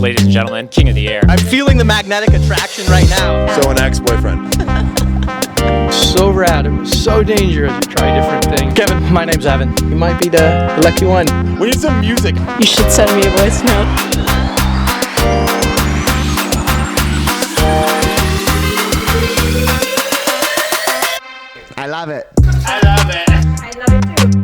ladies and gentlemen, king of the air. I'm feeling the magnetic attraction right now. So an ex-boyfriend. So rad, it was so dangerous to try different things. Kevin, my name's Evan. You might be the lucky one. We need some music. You should send me a voice note. I love it. I love it. I love it too.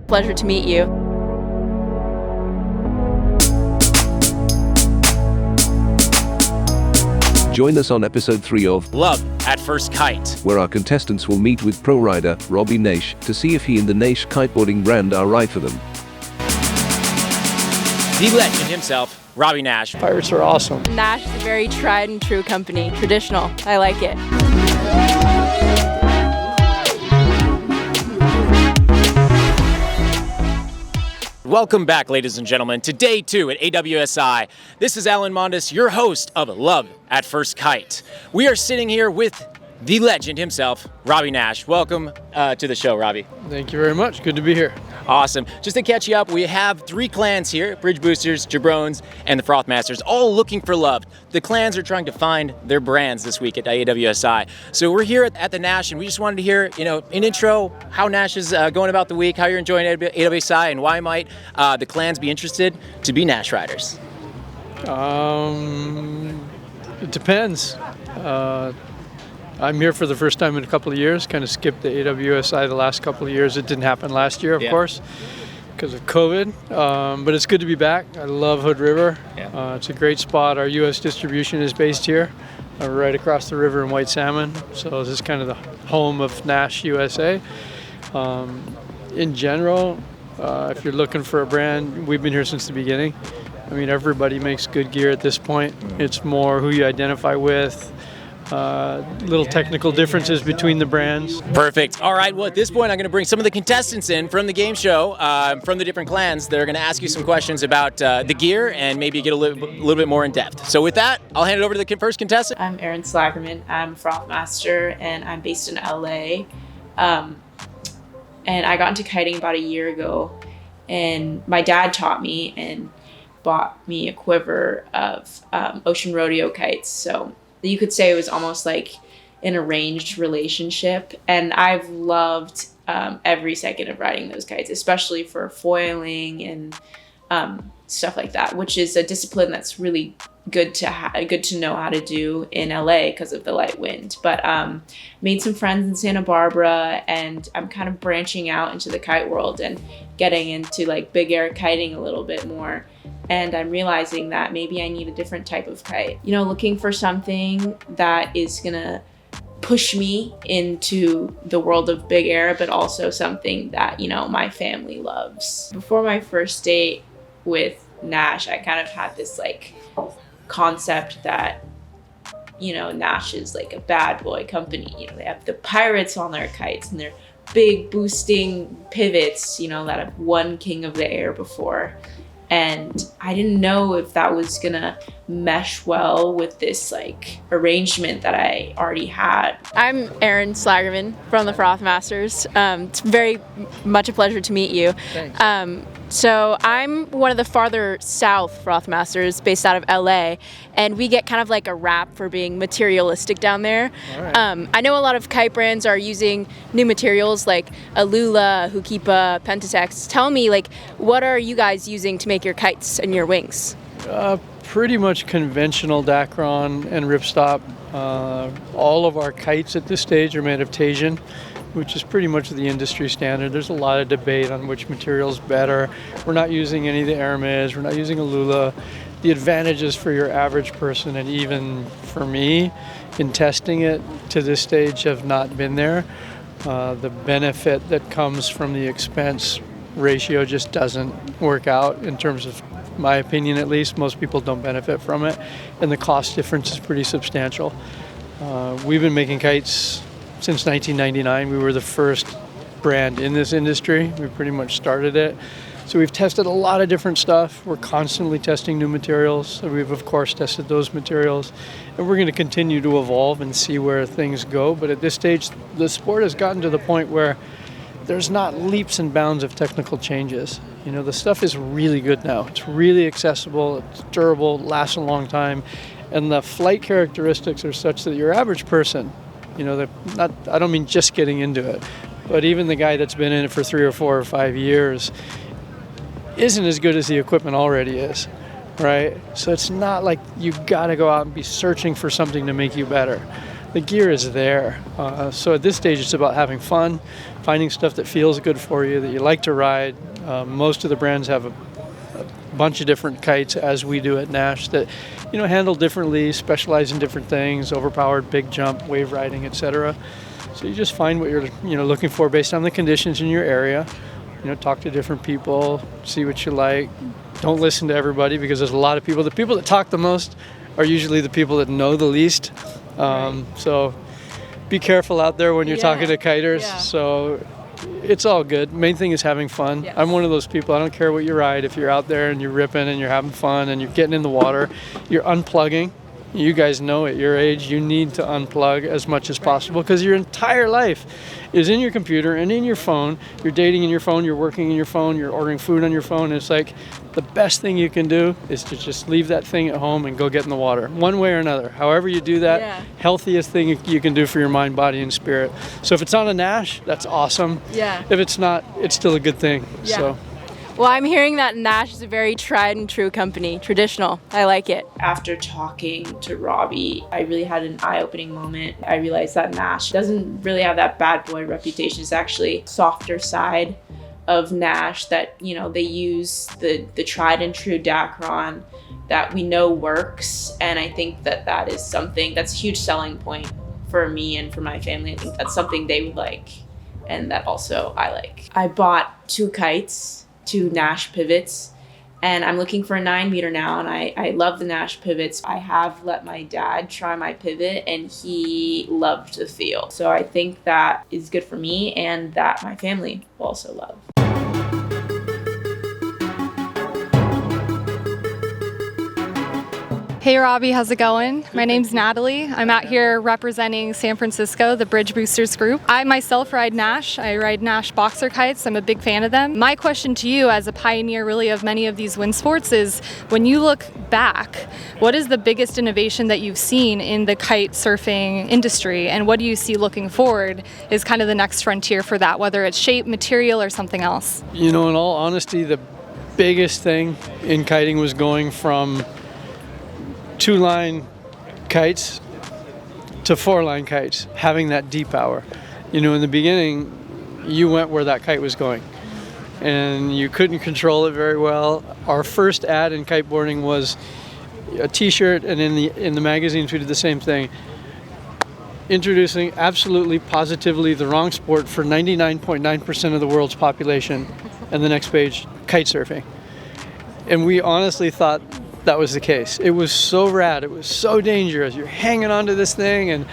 Pleasure to meet you. Join us on episode 3 of Love at First Kite. where our contestants will meet with pro rider Robby Naish to see if he and the Naish kiteboarding brand are right for them. The legend himself, Robby Naish. Pirates are awesome. Naish is a very tried and true company. Traditional. I like it. Welcome back, ladies and gentlemen, to day 2 at AWSI. This is Alan Mondus, your host of Love at First Kite. We are sitting here with the legend himself, Robby Naish. Welcome to the show, Robby. Thank you very much. Good to be here. Awesome. Just to catch you up, we have 3 clans here, BridgeBoosters, Jabrones, and the FrothMasters, all looking for love. The clans are trying to find their brands this week at AWSI. So we're here at the Naish, and we just wanted to hear, an intro, how Naish is going about the week, how you're enjoying AWSI, and why might the clans be interested to be Naish riders? It depends. I'm here for the first time in a couple of years, kind of skipped the AWSI the last couple of years. It didn't happen last year, of course, because of COVID, but it's good to be back. I love Hood River. It's a great spot. Our U.S. distribution is based here, right across the river in White Salmon, so this is kind of the home of Naish USA. In general, if you're looking for a brand, we've been here since the beginning. I mean, everybody makes good gear at this point. It's more who you identify with, little technical differences between the brands. Perfect. All right, well, at this point, I'm going to bring some of the contestants in from the game show, from the different clans. They're going to ask you some questions about the gear and maybe get a little bit more in depth. So with that, I'll hand it over to the first contestant. I'm Erin Slagerman. I'm a FrothMaster, and I'm based in LA. And I got into kiting about a year ago, and my dad taught me and bought me a quiver of ocean rodeo kites. So you could say it was almost like an arranged relationship, and I've loved every second of riding those kites, especially for foiling and stuff like that, which is a discipline that's really good to know how to do in LA because of the light wind. But made some friends in Santa Barbara, and I'm kind of branching out into the kite world and getting into like big air kiting a little bit more. And I'm realizing that maybe I need a different type of kite. Looking for something that is gonna push me into the world of big air, but also something that, my family loves. Before my first date with Naish, I kind of had this like concept that, Naish is like a bad boy company. They have the pirates on their kites and they're big boosting pivots, that have won King of the Air before. And I didn't know if that was gonna mesh well with this like arrangement that I already had. I'm Erin Slagerman from the FrothMasters. It's very much a pleasure to meet you. Thanks. So I'm one of the farther south FrothMasters based out of LA, and we get kind of like a rap for being materialistic down there. All right. I know a lot of kite brands are using new materials like Alula, Hukipa, Pentatex. Tell me, like, what are you guys using to make your kites and your wings? Pretty much conventional Dacron and ripstop. All of our kites at this stage are made of Tasian, which is pretty much the industry standard. There's a lot of debate on which material's better. We're not using any of the Hermes, we're not using Alula. The advantages for your average person, and even for me in testing it to this stage, have not been there. The benefit that comes from the expense ratio just doesn't work out in terms of my opinion, at least. Most people don't benefit from it, and the cost difference is pretty substantial. We've been making kites since 1999. We were the first brand in this industry. We pretty much started it. So we've tested a lot of different stuff. We're constantly testing new materials. So we've of course tested those materials, and we're going to continue to evolve and see where things go. But at this stage, the sport has gotten to the point where there's not leaps and bounds of technical changes. You know, the stuff is really good now. It's really accessible, it's durable, lasts a long time, and the flight characteristics are such that your average person, you know, I don't mean just getting into it, but even the guy that's been in it for 3 or 4 or 5 years isn't as good as the equipment already is, right? So it's not like you've got to go out and be searching for something to make you better. The gear is there. So at this stage, it's about having fun, finding stuff that feels good for you, that you like to ride. Most of the brands have a bunch of different kites, as we do at Naish, that, you know, handle differently, specialize in different things, overpowered, big jump, wave riding, etc. So you just find what you're, you know, looking for based on the conditions in your area. You know, talk to different people, see what you like. Don't listen to everybody, because there's a lot of people. The people that talk the most are usually the people that know the least. So be careful out there when you're talking to kiters. Yeah. So it's all good. Main thing is having fun. Yes. I'm one of those people, I don't care what you ride. If you're out there and you're ripping and you're having fun and you're getting in the water, you're unplugging. You guys know at your age, you need to unplug as much as possible, because your entire life is in your computer and in your phone. You're dating in your phone, you're working in your phone, you're ordering food on your phone. It's like the best thing you can do is to just leave that thing at home and go get in the water, one way or another. However you do that, healthiest thing you can do for your mind, body, and spirit. So if it's on a Naish, that's awesome. Yeah. If it's not, it's still a good thing. Yeah. So. Well, I'm hearing that Naish is a very tried and true company, traditional. I like it. After talking to Robby, I really had an eye-opening moment. I realized that Naish doesn't really have that bad boy reputation. It's actually softer side of Naish that, you know, they use the tried and true Dacron that we know works. And I think that is something that's a huge selling point for me and for my family. I think that's something they would like, and that also I like. I bought 2 kites, 2 Naish pivots, and I'm looking for a 9-meter now, and I love the Naish pivots. I have let my dad try my pivot, and he loved the feel. So I think that is good for me, and that my family will also love. Hey Robby, how's it going? My name's Natalie. I'm out here representing San Francisco, the BridgeBoosters group. I myself ride Naish. I ride Naish boxer kites. I'm a big fan of them. My question to you, as a pioneer really of many of these wind sports, is when you look back, what is the biggest innovation that you've seen in the kite surfing industry, and what do you see looking forward is kind of the next frontier for that, whether it's shape, material, or something else? You know, in all honesty, the biggest thing in kiting was going from 2-line kites to 4-line kites, having that D-power. You know, in the beginning, you went where that kite was going, and you couldn't control it very well. Our first ad in kiteboarding was a T-shirt, and in the magazines we did the same thing, introducing absolutely positively the wrong sport for 99.9% of the world's population, and the next page, kite surfing. And we honestly thought that was the case. It was so rad, it was so dangerous. You're hanging onto this thing, and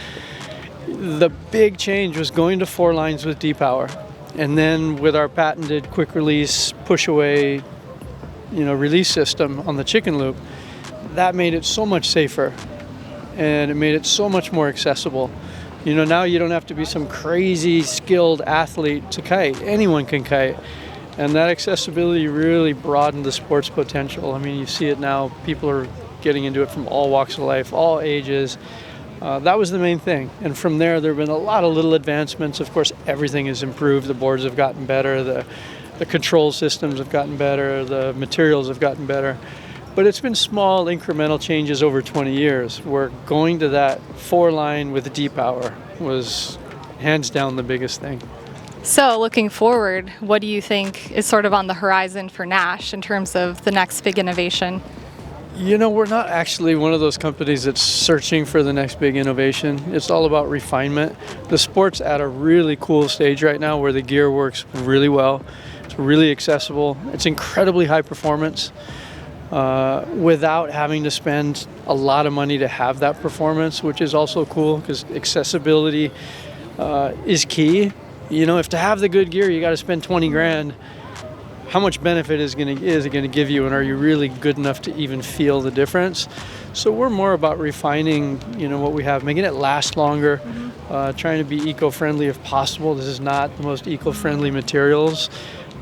the big change was going to 4 lines with D-power. And then with our patented quick release, push away, you know, release system on the chicken loop, that made it so much safer, and it made it so much more accessible. You know, now you don't have to be some crazy skilled athlete to kite. Anyone can kite. And that accessibility really broadened the sport's potential. I mean, you see it now. People are getting into it from all walks of life, all ages. That was the main thing. And from there have been a lot of little advancements. Of course, everything has improved. The boards have gotten better. The control systems have gotten better. The materials have gotten better. But it's been small incremental changes over 20 years, where going to that 4-line with D-power was hands down the biggest thing. So looking forward, what do you think is sort of on the horizon for Naish in terms of the next big innovation? You know, we're not actually one of those companies that's searching for the next big innovation. It's all about refinement. The sport's at a really cool stage right now where the gear works really well. It's really accessible. It's incredibly high performance without having to spend a lot of money to have that performance, which is also cool because accessibility is key. You know, if to have the good gear you got to spend 20 grand, how much benefit is it going to give you, and are you really good enough to even feel the difference? So we're more about refining, what we have, making it last longer, trying to be eco-friendly if possible. This is not the most eco-friendly materials,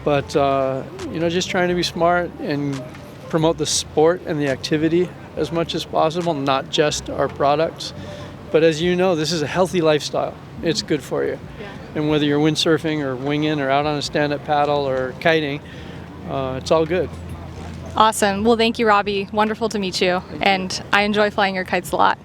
but just trying to be smart and promote the sport and the activity as much as possible, not just our products. But as you know, this is a healthy lifestyle. It's good for you. Yeah. And whether you're windsurfing or winging or out on a stand-up paddle or kiting, it's all good. Awesome. Well, thank you, Robby. Wonderful to meet you. And I enjoy flying your kites a lot.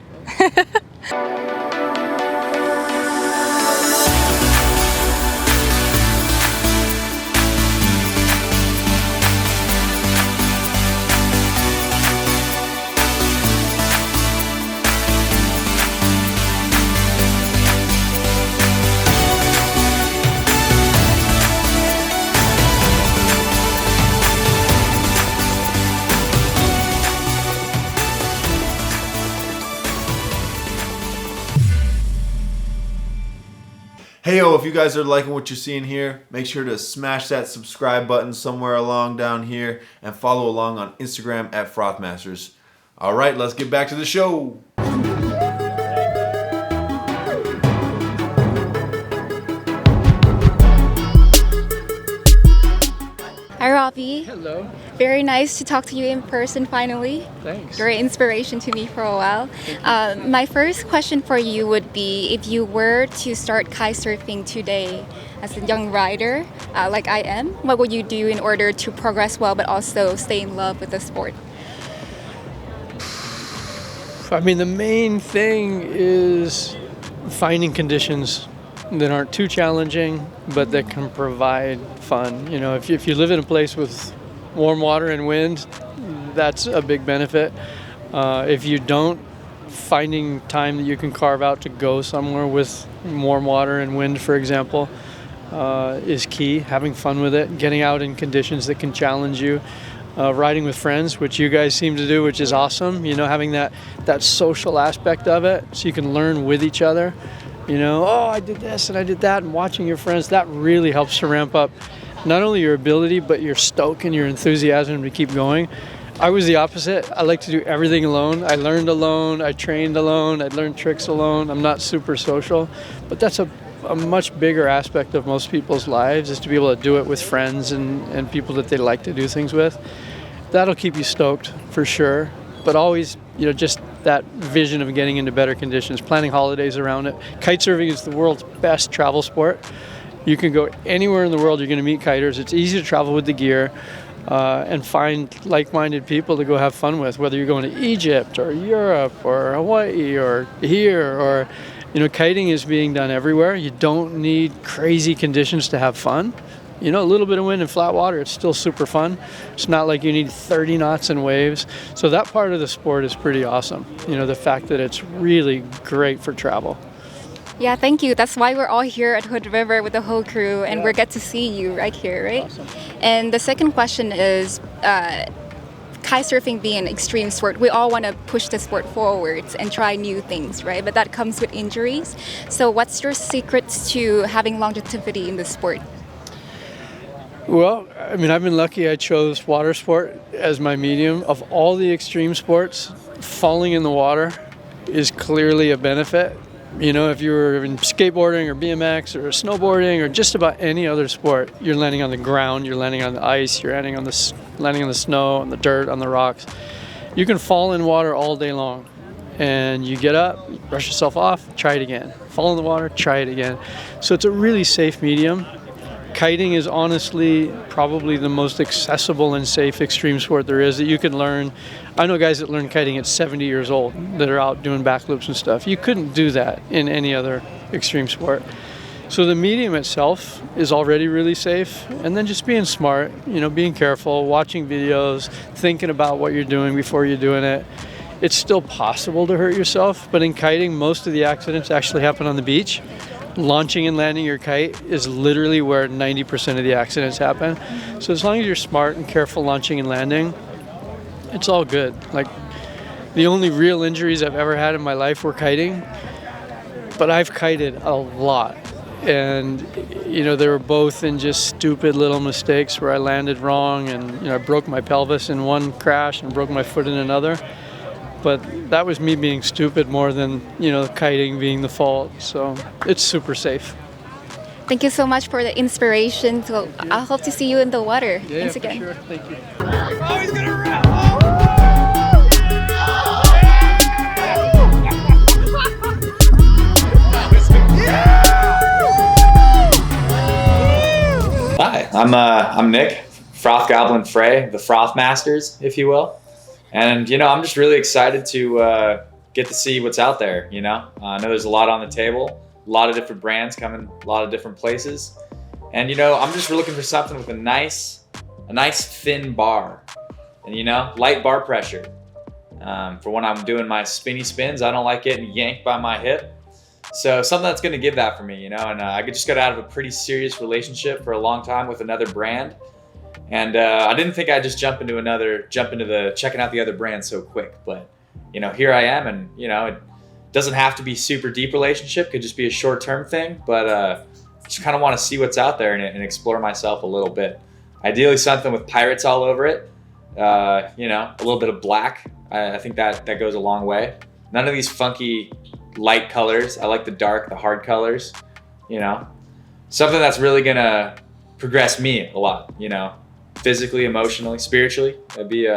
Hey yo, if you guys are liking what you're seeing here, make sure to smash that subscribe button somewhere along down here and follow along on Instagram at FrothMasters. All right, let's get back to the show. Hi, Robby. Hello. Very nice to talk to you in person finally. Thanks. You're an inspiration to me for a while. My first question for you would be, if you were to start kite surfing today as a young rider, like I am, what would you do in order to progress well but also stay in love with the sport? I mean, the main thing is finding conditions that aren't too challenging, but that can provide fun. If you live in a place with warm water and wind, that's a big benefit. If you don't, finding time that you can carve out to go somewhere with warm water and wind, for example, is key. Having fun with it, getting out in conditions that can challenge you. Riding with friends, which you guys seem to do, which is awesome. Having that social aspect of it, so you can learn with each other. I did this and I did that, and watching your friends, that really helps to ramp up not only your ability, but your stoke and your enthusiasm to keep going. I was the opposite. I like to do everything alone. I learned alone, I trained alone, I learned tricks alone. I'm not super social, but that's a much bigger aspect of most people's lives, is to be able to do it with friends and people that they like to do things with. That'll keep you stoked for sure, but always, just that vision of getting into better conditions, planning holidays around it. Kitesurfing is the world's best travel sport. You can go anywhere in the world, you're going to meet kiters. It's easy to travel with the gear and find like-minded people to go have fun with, whether you're going to Egypt or Europe or Hawaii or here, or, kiting is being done everywhere. You don't need crazy conditions to have fun. A little bit of wind and flat water, it's still super fun. It's not like you need 30 knots and waves. So that part of the sport is pretty awesome. The fact that it's really great for travel. Yeah, thank you. That's why we're all here at Hood River with the whole crew, and we get to see you right here, right? Awesome. And the second question is, kite surfing being an extreme sport, we all want to push the sport forwards and try new things, right? But that comes with injuries. So what's your secrets to having longevity in the sport? Well, I've been lucky. I chose water sport as my medium. Of all the extreme sports, falling in the water is clearly a benefit. If you're in skateboarding or BMX or snowboarding or just about any other sport, you're landing on the ground, you're landing on the ice, you're landing on the snow, on the dirt, on the rocks. You can fall in water all day long, and you get up, you brush yourself off, try it again. Fall in the water, try it again. So it's a really safe medium. Kiting is honestly probably the most accessible and safe extreme sport there is that you can learn. I know guys that learn kiting at 70 years old that are out doing backloops and stuff. You couldn't do that in any other extreme sport. So the medium itself is already really safe, and then just being smart, being careful, watching videos, thinking about what you're doing before you're doing it. It's still possible to hurt yourself, but in kiting, most of the accidents actually happen on the beach. Launching and landing your kite is literally where 90% of the accidents happen. So as long as you're smart and careful launching and landing, it's all good. Like, the only real injuries I've ever had in my life were kiting, but I've kited a lot. and they were both in just stupid little mistakes where I landed wrong, and I broke my pelvis in one crash and broke my foot in another. But that was me being stupid more than kiting being the fault. So it's super safe. Thank you so much for the inspiration. So I hope to see you in the water. Yeah, Thanks again. for sure. Thank you. Oh, he's gonna wrap! Hi, I'm Nick, Froth Goblin Frey, the FrothMasters, if you will. And I'm just really excited to get to see what's out there. I know there's a lot on the table, a lot of different brands coming, a lot of different places. And I'm just looking for something with a nice thin bar, and light bar pressure. For when I'm doing my spinny spins, I don't like getting yanked by my hip. So something that's going to give that for me, and I just got out of a pretty serious relationship for a long time with another brand, and I didn't think I'd just jump into the checking out the other brand so quick. But here I am, and it doesn't have to be super deep relationship; could just be a short-term thing. But just kind of want to see what's out there and explore myself a little bit. Ideally, something with pirates all over it. A little bit of black. I think that goes a long way. None of these funky light colors. I like the dark, the hard colors, something that's really gonna progress me a lot, physically, emotionally, spiritually. That'd be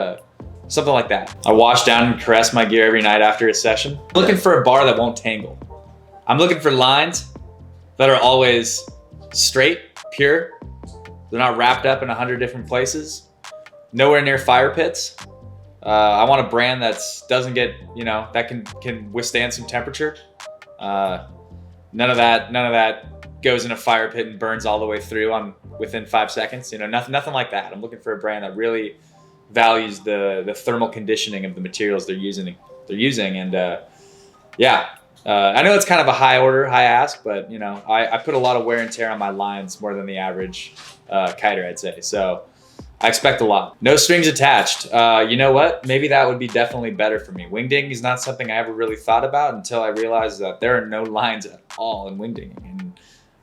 something like that. I wash down and caress my gear every night after a session. I'm looking for a bar that won't tangle. I'm looking for lines that are always straight, pure. They're not wrapped up in 100 different places. Nowhere near fire pits. I want a brand that doesn't get, that can withstand some temperature. None of that goes in a fire pit and burns all the way through within 5 seconds. Nothing like that. I'm looking for a brand that really values the thermal conditioning of the materials they're using. And I know it's kind of a high ask, but I put a lot of wear and tear on my lines more than the average kiter, I'd say. So I expect a lot. No strings attached. You know what? Maybe that would be definitely better for me. Wingdinging is not something I ever really thought about until I realized that there are no lines at all in wingdinging, and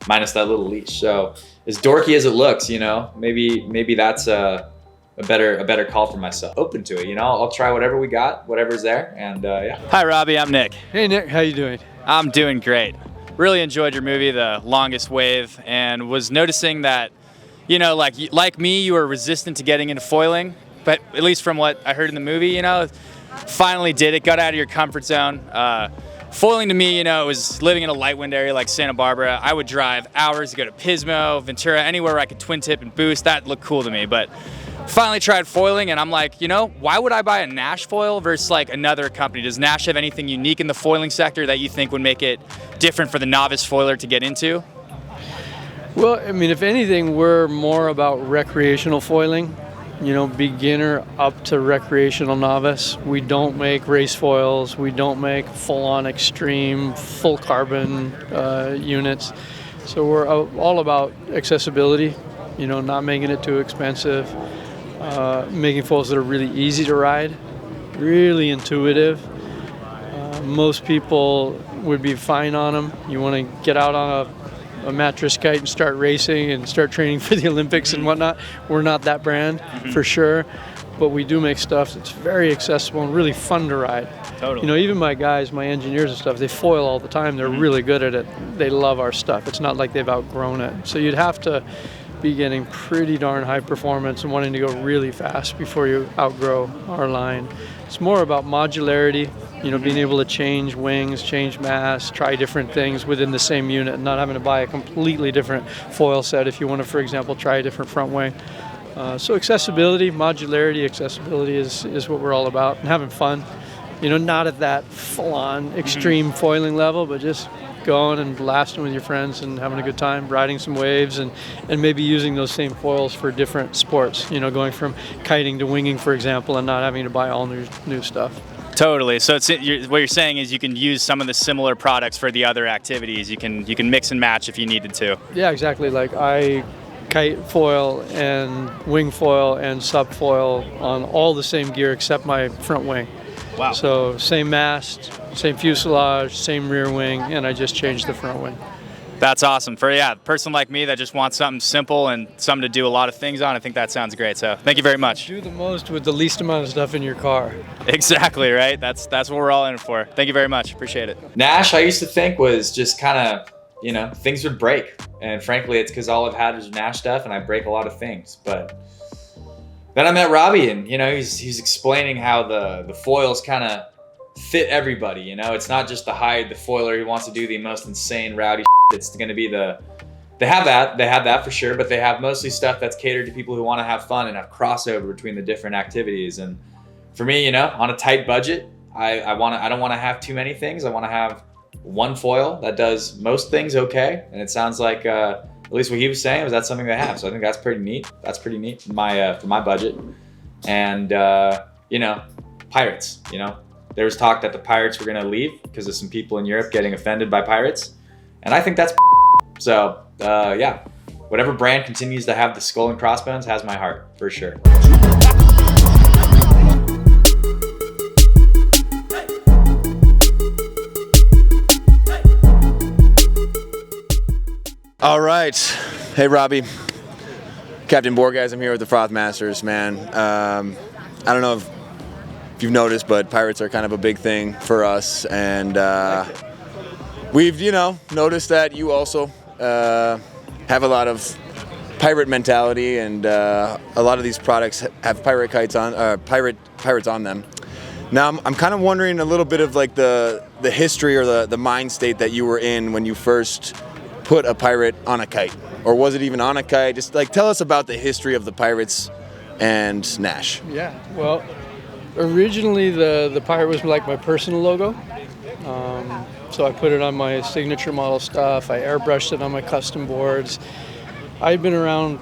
minus that little leash. So as dorky as it looks, maybe that's a better call for myself. Open to it, I'll try whatever we got, whatever's there, and yeah. Hi, Robby. I'm Nick. Hey, Nick. How you doing? I'm doing great. Really enjoyed your movie, The Longest Wave, and was noticing that like me, you were resistant to getting into foiling, but at least from what I heard in the movie, finally did it, got out of your comfort zone. Foiling to me, it was living in a light wind area like Santa Barbara. I would drive hours to go to Pismo, Ventura, anywhere where I could twin tip and boost. That looked cool to me, but finally tried foiling, and I'm like, why would I buy a Naish foil versus like another company? Does Naish have anything unique in the foiling sector that you think would make it different for the novice foiler to get into? Well, if anything, we're more about recreational foiling, beginner up to recreational novice. We don't make race foils. We don't make full-on extreme, full carbon units. So we're all about accessibility, not making it too expensive, making foils that are really easy to ride, really intuitive. Most people would be fine on them. You want to get out on a mattress kite and start racing and start training for the Olympics and whatnot. We're not that brand for sure, but we do make stuff that's very accessible and really fun to ride. Totally. Even my guys, my engineers and stuff, they foil all the time. They're really good at it. They love our stuff. It's not like they've outgrown it. So you'd have to be getting pretty darn high performance and wanting to go really fast before you outgrow our line. It's more about modularity, being able to change wings, change mass, try different things within the same unit, and not having to buy a completely different foil set if you want to, for example, try a different front wing. So accessibility, modularity, accessibility is what we're all about, and having fun. Not at that full-on extreme foiling level, but just going and blasting with your friends and having a good time, riding some waves, and maybe using those same foils for different sports, going from kiting to winging, for example, and not having to buy all new stuff. Totally. So what you're saying is you can use some of the similar products for the other activities. You can mix and match if you needed to. Yeah, exactly. Like I kite foil and wing foil and sub foil on all the same gear except my front wing. Wow. So same mast, same fuselage, same rear wing, and I just changed the front wing. That's awesome. For a person like me that just wants something simple and something to do a lot of things on, I think that sounds great. So thank you very much. Do the most with the least amount of stuff in your car. Exactly, right? That's what we're all in it for. Thank you very much. Appreciate it. Naish, I used to think was just kind of, you know, things would break. And frankly, it's because all I've had is Naish stuff and I break a lot of things. But then I met Robby and, you know, he's explaining how the foils kind of fit everybody, you know? It's not just the foiler who wants to do the most insane rowdy shit. It's going to be they have that for sure, but they have mostly stuff that's catered to people who want to have fun and have crossover between the different activities. And for me, you know, on a tight budget, I don't want to have too many things. I want to have one foil that does most things okay. And it sounds like, at least what he was saying was that's something they have. So I think that's pretty neat. That's pretty neat for my budget. And, you know, pirates, you know, there was talk that the pirates were going to leave because of some people in Europe getting offended by pirates. And I think that's so, yeah, whatever brand continues to have the skull and crossbones has my heart, for sure. All right. Hey, Robby. Captain Borg, guys. I'm here with the FrothMasters, man. I don't know if you've noticed, but pirates are kind of a big thing for us. And we've, you know, noticed that you also have a lot of pirate mentality, and a lot of these products have pirate kites on, pirates on them. Now, I'm kind of wondering a little bit of like the history or the mind state that you were in when you first put a pirate on a kite, or was it even on a kite? Just like tell us about the history of the pirates and Naish. Yeah, well, originally the pirate was like my personal logo. So I put it on my signature model stuff. I airbrushed it on my custom boards. I've been around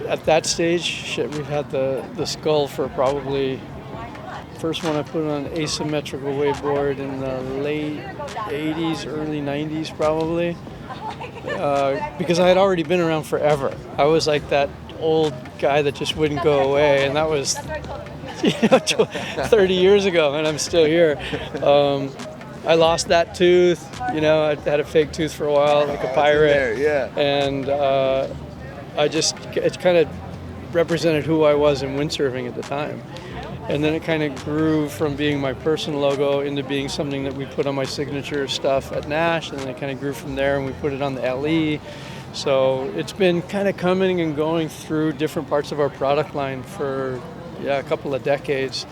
at that stage. Shit, we've had the skull for probably, first one I put on an asymmetrical waveboard in the late 80s, early 90s probably. Because I had already been around forever. I was like that old guy that just wouldn't go away, and that was 30 years ago, and I'm still here. I lost that tooth, you know, I had a fake tooth for a while, like a pirate. And it kind of represented who I was in windsurfing at the time. And then it kind of grew from being my personal logo into being something that we put on my signature stuff at Naish, and then it kind of grew from there, and we put it on the LE. So it's been kind of coming and going through different parts of our product line for a couple of decades,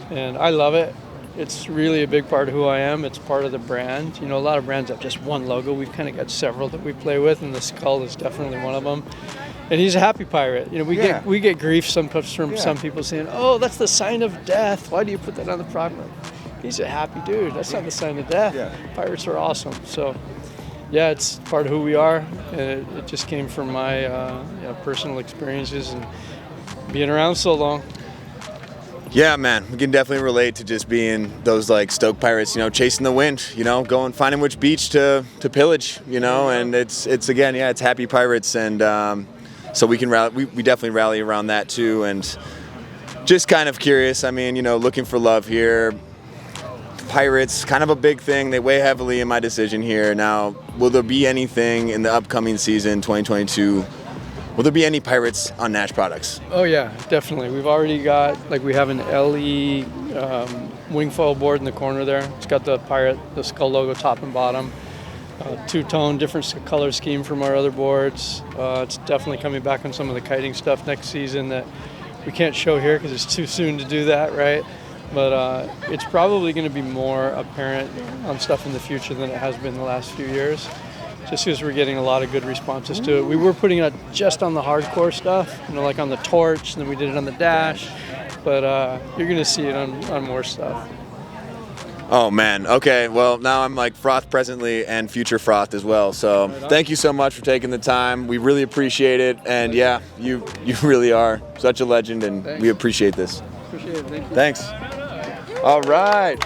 and I love it. It's really a big part of who I am. It's part of the brand. You know, a lot of brands have just one logo. We've kind of got several that we play with, and the skull is definitely one of them. And he's a happy pirate. You know, we get grief sometimes from some people saying, "Oh, that's the sign of death. Why do you put that on the product?" He's a happy dude. That's not the sign of death. Pirates are awesome. So, yeah, it's part of who we are, and it just came from my personal experiences and being around so long. Yeah, man, we can definitely relate to just being those like stoked pirates, you know, chasing the wind, you know, going finding which beach to pillage, you know, and it's again, it's happy pirates, and so we can we definitely rally around that too. And just kind of curious, I mean, you know, looking for love here. Pirates, kind of a big thing. They weigh heavily in my decision here. Now, will there be anything in the upcoming season, 2022? Will there be any pirates on Naish products? Oh yeah, definitely. We've already got, like, we have an LE wing foil board in the corner there. It's got the pirate, the skull logo top and bottom. Two-tone, different color scheme from our other boards. It's definitely coming back on some of the kiting stuff next season that we can't show here because it's too soon to do that, right? But it's probably going to be more apparent on stuff in the future than it has been the last few years, just because we're getting a lot of good responses to it. We were putting it just on the hardcore stuff, you know, like on the torch, and then we did it on the dash, but you're going to see it on more stuff. Oh man, okay, well now I'm like Froth presently and future Froth as well, so thank you so much for taking the time. We really appreciate it, and yeah, you really are such a legend, and we appreciate this. Appreciate it, thank you. Thanks. All right.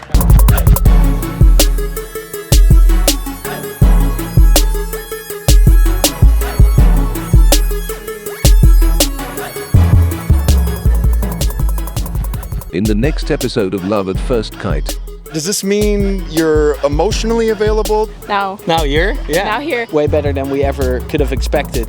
In the next episode of Love at First Kite, Does this mean you're emotionally available? Now. Now here? Yeah. Now here. Way better than we ever could have expected.